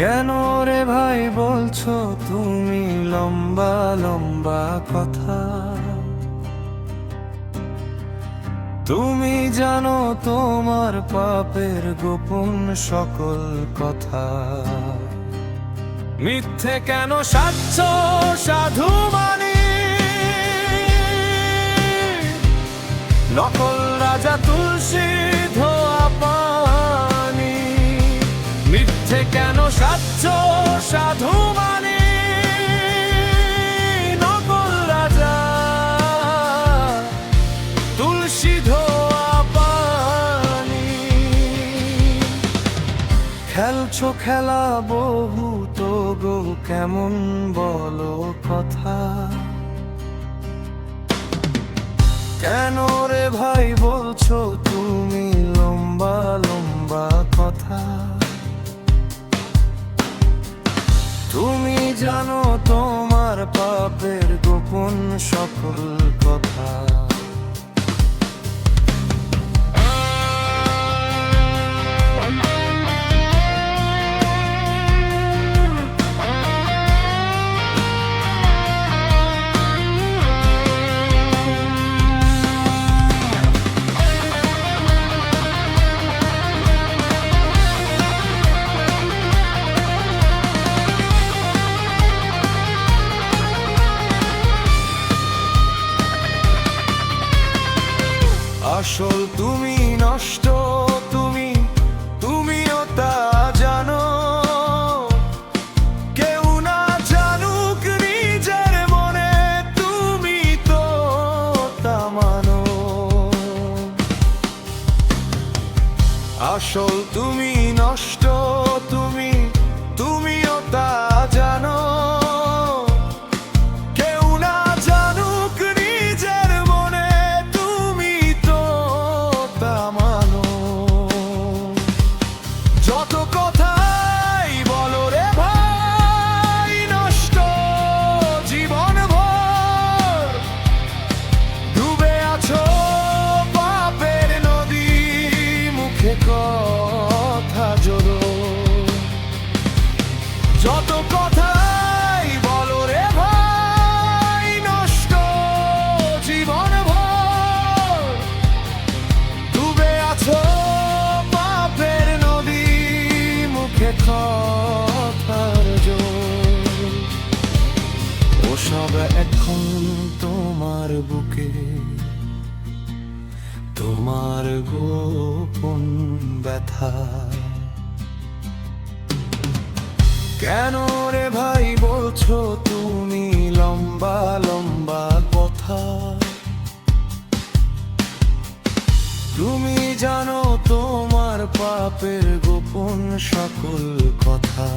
কেন রে ভাই বলছো তুমি লম্বা লম্বা কথা? তুমি জানো তোমার পাপের গোপন সকল কথা। মিথ্যে কেন সাচ্ছ সাধু মানি, নকল রাজা তুলসী ধোয়া পানি। মিথ্যে কেন সাচ্ছ সাধু মানি, নকল রাজা তুলসী ধোয়া পানি। খেলছো খেলা বহু তো গো কেমন বলো কথা? কেন রে ভাই বলছো তুমি লম্বা লম্বা কথা? তুমি জানো তোমার পাপের গোপন সকল কথা। আসল তুমি নষ্ট, তুমিও তা জানো। কেউ না জানুক নিজের মনে, তুমি তো তা মানো। আসল তুমি নষ্ট, তুমিও তা জানো। যত কথাই বলো রে ভাই নষ্ট জীবন ভর, ডুবে আছো পাপের নদী, মুখে কথা জোড়ো। যত কথাই বলো রে ভাই নষ্ট জীবন ভর, ডুবে আছো কথার জোর। ওসব এখন তোমার বুকে, তোমার গোপন ব্যথা। কেন রে ভাই বলছো তুমি লম্বা লম্বা কথা? তুমি জানো তোমার পাপের গোপন সকল কথা।